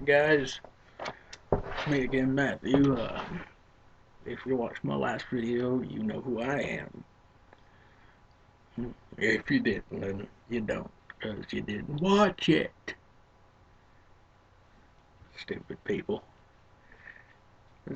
Alright guys, me again, Matthew. If you watched my last video, you know who I am. If you didn't, then you don't, because you didn't watch it. Stupid people.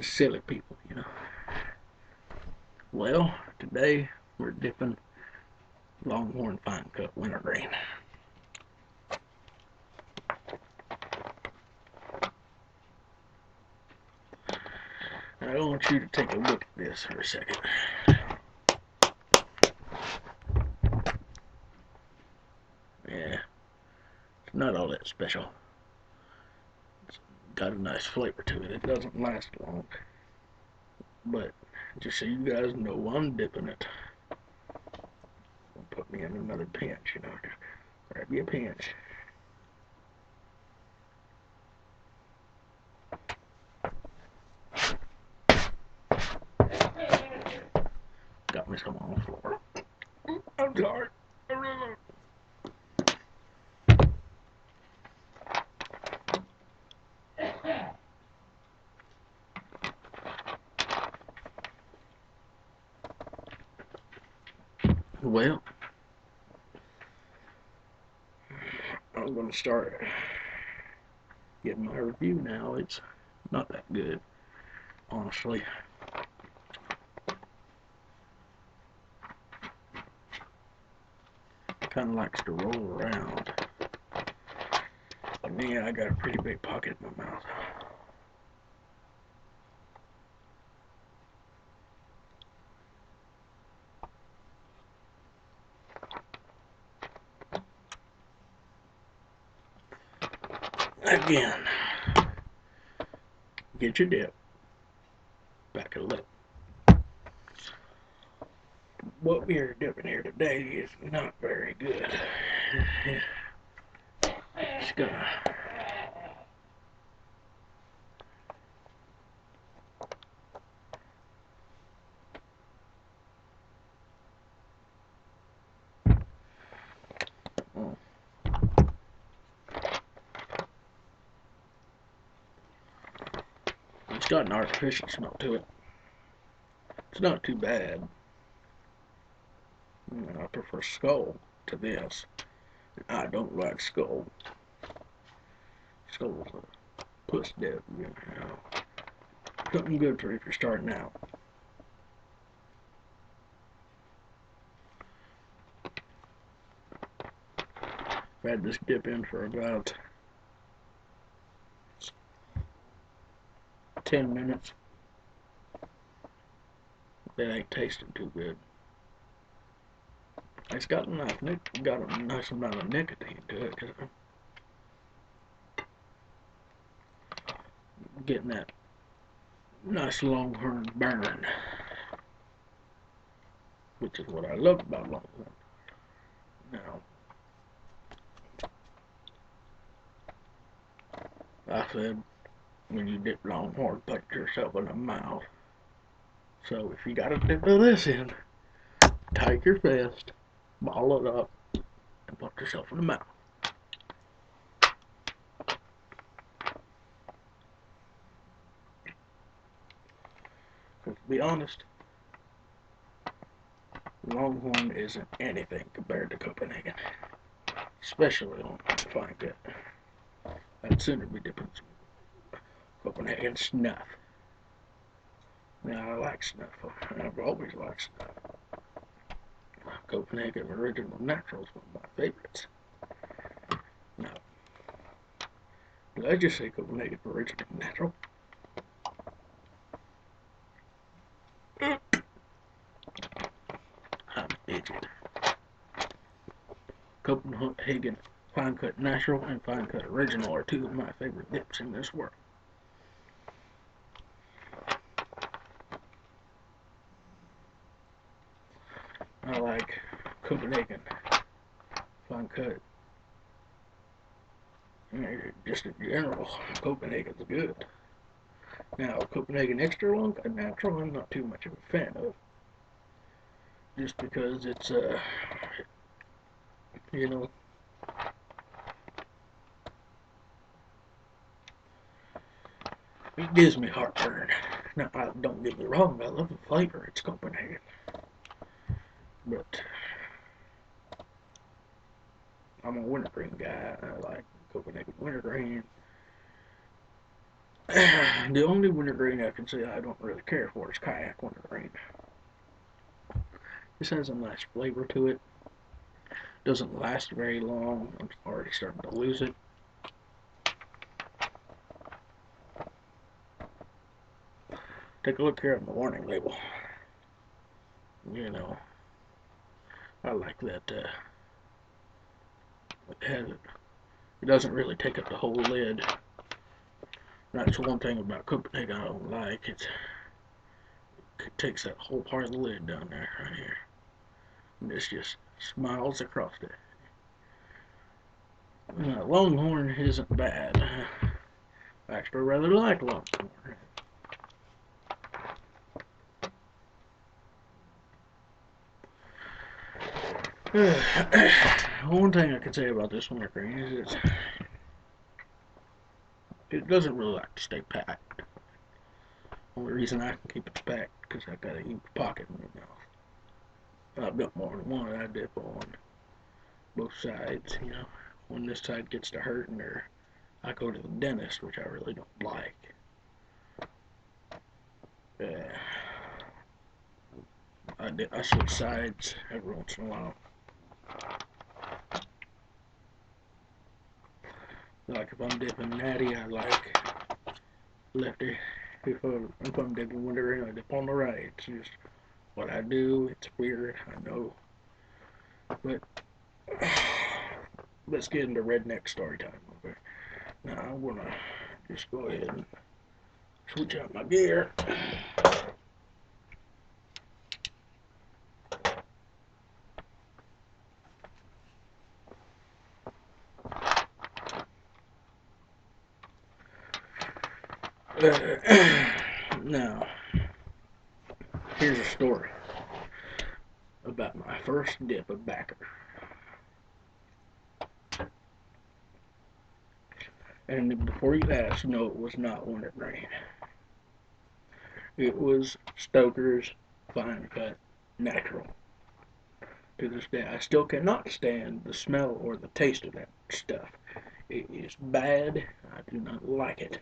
Silly people, you know. Well, today we're dipping Longhorn fincut wintergreen. I want you to take a look at this for a second. Yeah, it's not all that special. It's got a nice flavor to it. It doesn't last long. But just so you guys know, I'm dipping it. Put me in another pinch, you know. Just grab you a pinch. Got me some on the floor. I'm sorry. Well, I'm going to start getting my review now. It's not that good, honestly. Kind of likes to roll around. And yeah, I got a pretty big pocket in my mouth. Again, get your dip. Back a lip. What we are dipping here today is not very good. Just gonna it's got an artificial smell to it. It's not too bad. I prefer Skull to this. I don't like Skull. Skull's a puss dip, you know. Something good for if you're starting out. I've had this dip in for about 10 minutes. It ain't tasting too good. It's got a nice amount of nicotine to it, because I'm getting that nice Longhorn burn, which is what I love about Longhorn. Now, I said, when you dip Longhorn, put yourself in the mouth. So if you got to dip this in, take your fist, ball it up, and put yourself in the mouth. To be honest, Longhorn isn't anything compared to Copenhagen, especially on fincut. I'd sooner be dipping some Copenhagen snuff. Now, I like snuff. I've always liked snuff. Copenhagen Original Natural is one of my favorites. Now, did I just say Copenhagen Original Natural? I'm an idiot. Copenhagen Finecut Natural and Finecut Original are two of my favorite dips in this world. I like Copenhagen Fincut. Just in general, Copenhagen's good. Now, Copenhagen Extra Long Cut Natural, I'm not too much of a fan of. Just because it's, you know, It gives me heartburn. Now, don't get me wrong, I love the flavor. It's Copenhagen. But I'm a wintergreen guy. I like Copenhagen wintergreen. The only wintergreen I can say I don't really care for is kayak wintergreen. This has a nice flavor to it. Doesn't last very long. I'm already starting to lose it. Take a look here on the warning label. You know, I like that. It has it. It doesn't really take up the whole lid. That's one thing about Copenhagen I don't like. It takes that whole part of the lid down there, right here. And this just smiles across it. Longhorn isn't bad. I actually rather like Longhorn. One thing I can say about this wintergreen is it doesn't really like to stay packed. Only reason I can keep it packed because I got a huge pocket in my mouth. I've got more than one I dip on both sides, you know. When this side gets to hurting, or I go to the dentist, which I really don't like. I switch sides every once in a while. Like if I'm dipping natty, I like lefty. If I'm dipping wintergreen, I dip on the right. It's just what I do. It's weird, I know. But let's get into redneck story time. Okay. Now I'm gonna just go ahead and switch out my gear. Now, here's a story about my first dip of backer. And before you ask, no, it was not wintergreen. It was Stoker's Finecut Natural. To this day, I still cannot stand the smell or the taste of that stuff. It is bad. I do not like it.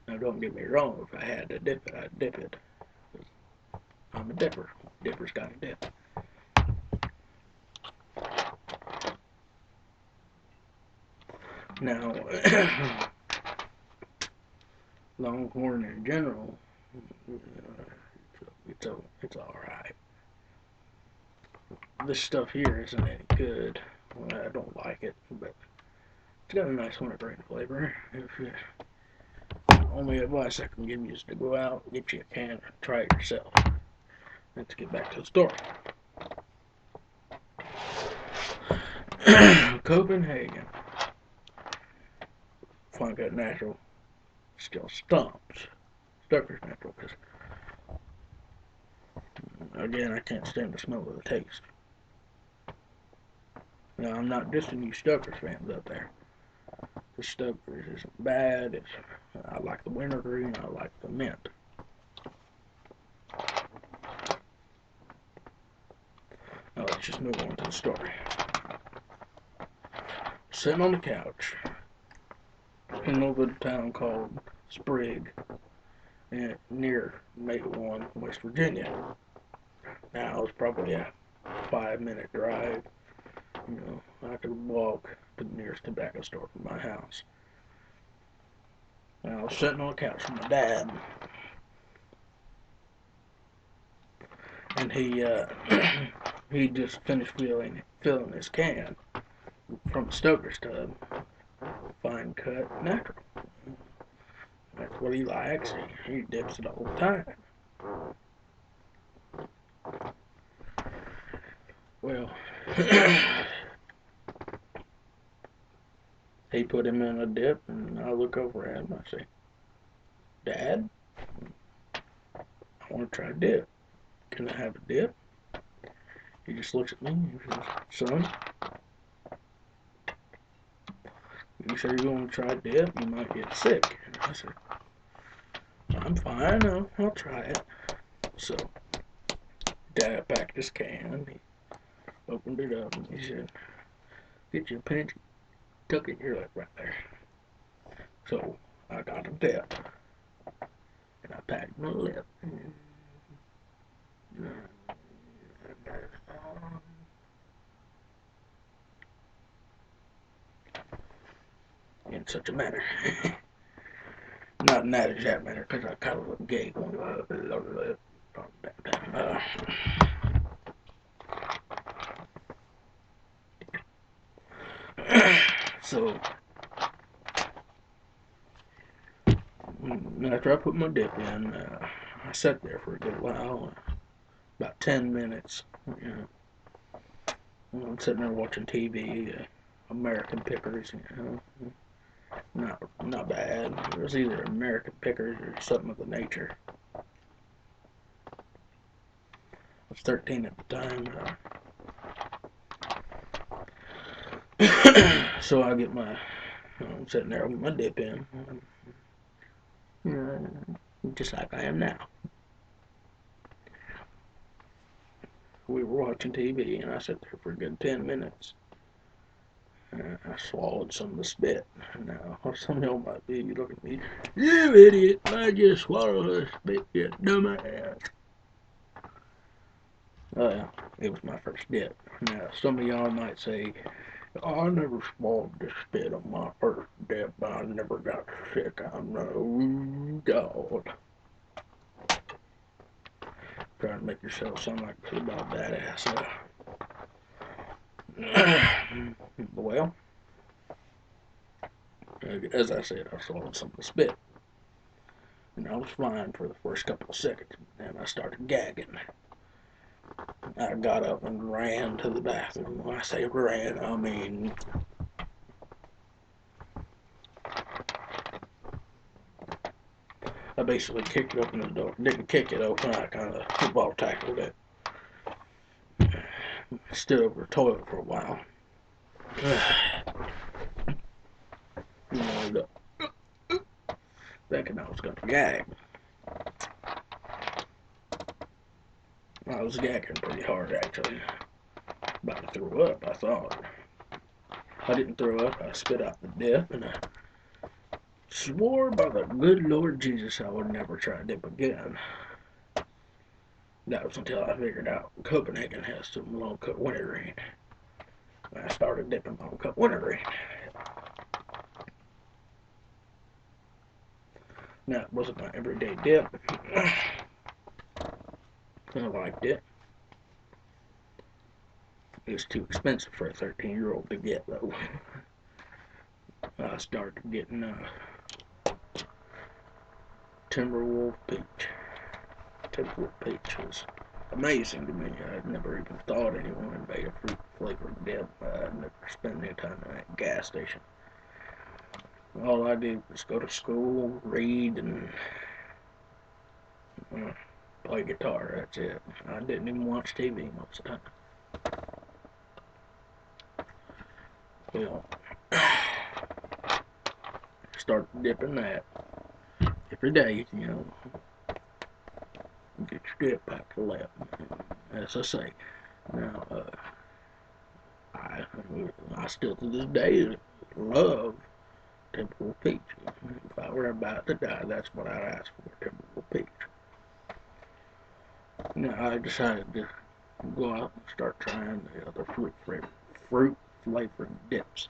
Now, don't get me wrong. If I had to dip it, I'd dip it. I'm a dipper. Dipper's got to dip. Now, Longhorn in general, it's all right. This stuff here isn't any good. Well, I don't like it, but it's got a nice wintergreen flavor. Only advice I can give you is to go out, get you a can, and try it yourself. Let's get back to the story. Copenhagen fincut natural still stomps. Stoker's natural, because again, I can't stand the smell or the taste. Now, I'm not dissing you Stoker's fans out there. The Stoker's isn't bad. I like the wintergreen. I like the mint. Now, let's just move on to the story. Sitting on the couch in a little town called Sprague, near Maplewood, West Virginia. Now, it's probably a 5-minute drive. You know, I could walk to the nearest tobacco store from my house. Now, I was sitting on the couch with my dad, and he just finished filling his can from Stoker's tub, fincut natural. That's what he likes. He dips it all the time. Well, he put him in a dip, and I look over at him and I say, "Dad, I want to try a dip. Can I have a dip?" He just looks at me and he says, "Son, you sure you want to try a dip? You might get sick." And I said, I'm fine. I'll try it. So, Dad packed his can. He opened it up and he said, "Get your pinch, tuck it in your lip right there." So, I got a dip and I packed my lip. In such a manner. Not in that exact manner, because I kind of look gay going so, after I put my dip in, I sat there for a good while, about 10 minutes. I'm sitting there watching TV, American Pickers, not bad. It was either American Pickers or something of the nature. I was 13 at the time. So I get I'm sitting there with my dip in, just like I am now. We were watching TV, and I sat there for a good 10 minutes. I swallowed some of the spit. Now, some of y'all might be looking at me, "You idiot, I just swallowed the spit, you dumbass." It was my first dip. Now, some of y'all might say, "Oh, I never swallowed the spit on my first dip, but I never got sick." I'm no God. Trying to make yourself sound like a about badass. Well, as I said, I swallowed some of the spit. And I was fine for the first couple of seconds. And I started gagging. I got up and ran to the bathroom. When I say ran, I mean I basically kicked it open the door. Didn't kick it open, I kind of football tackled it. Stood over the toilet for a while. Thinking I was going to gag. I was gagging pretty hard, actually. About to throw up, I thought. I didn't throw up. I spit out the dip, and I swore by the good Lord Jesus I would never try to dip again. That was until I figured out Copenhagen has some long-cut wintergreen. I started dipping long-cut wintergreen. Now, it wasn't my everyday dip. I liked it. It was too expensive for a 13-year-old to get, though. I started getting Timberwolf Peach. Timberwolf Peach was amazing to me. I'd never even thought anyone had made a fruit-flavored dip. I'd never spent any time in that gas station. All I did was go to school, read, and play guitar. That's it. I didn't even watch TV most of the time. Well, started dipping that every day, get your dip back to left. As I say, now, I still to this day love Temple Peach. If I were about to die, that's what I'd ask for, Temple Peach. Now, I decided to go out and start trying the other fruit-flavored dips.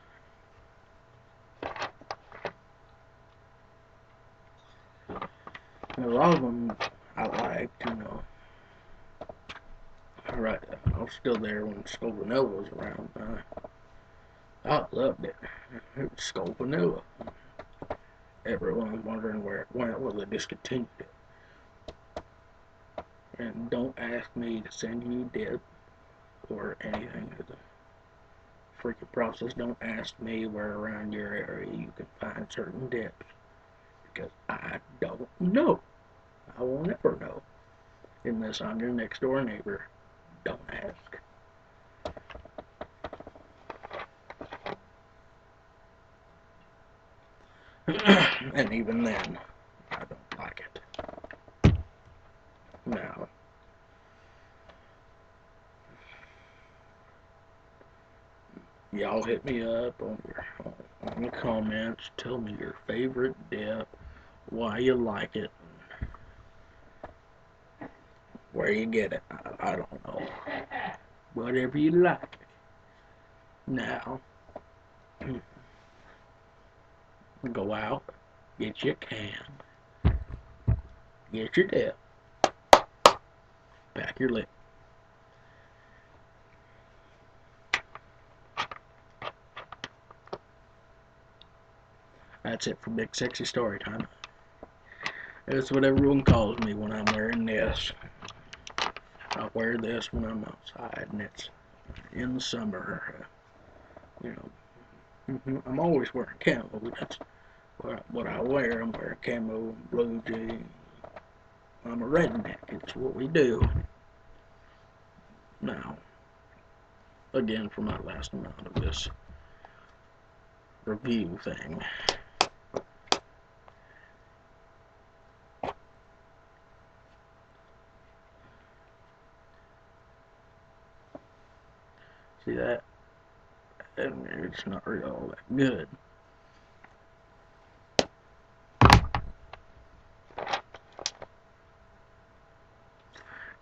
And a lot of them I liked, Right, I was still there when Skull Vanilla was around. I loved it. It was Skull Vanilla. Everyone wondering where it went. Well, they discontinued it. And don't ask me to send you dip or anything of the freaking process. Don't ask me where around your area you can find certain dips, because I don't know. I will never know unless I'm your next door neighbor. Don't ask. And even then, I don't like it. y'all hit me up on the comments. Tell me your favorite dip, why you like it, where you get it. I don't know. Whatever you like. Now, go out, get your can, get your dip, pack your lid. That's it for Big Sexy Story Time. It's what everyone calls me when I'm wearing this. I wear this when I'm outside, and it's in the summer. You know, I'm always wearing camo. That's what I wear. I'm wearing camo, blue jeans. I'm a redneck. It's what we do. Now, again, for my last amount of this review thing. See that? And it's not really all that good.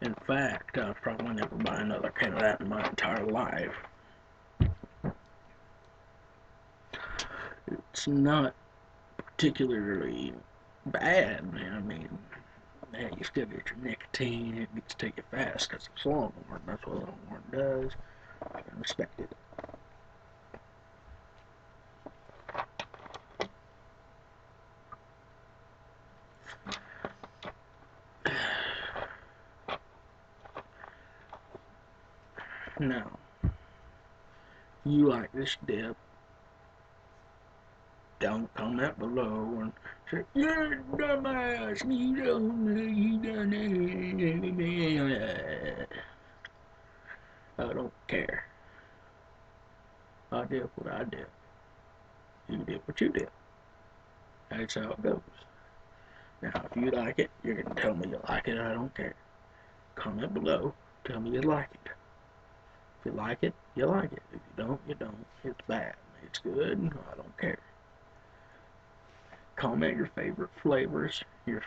In fact, I'll probably never buy another can of that in my entire life. It's not particularly bad, man. I mean, yeah, you still get your nicotine. It gets to you fast because it's Longhorn. That's what Longhorn does. I can respect it. Now, you like this dip, don't comment below and say, you're a dumbass, you don't know you done it. I don't care. I did what I did. You did what you did. That's how it goes. Now, if you like it, you're going to tell me you like it. I don't care. Comment below. Tell me you like it. If you like it, you like it. If you don't, you don't. It's bad. It's good. I don't care. Comment your favorite flavors, your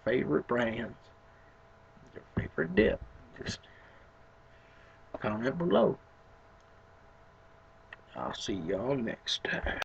favorite brands, your favorite dip. Just comment below. I'll see y'all next time.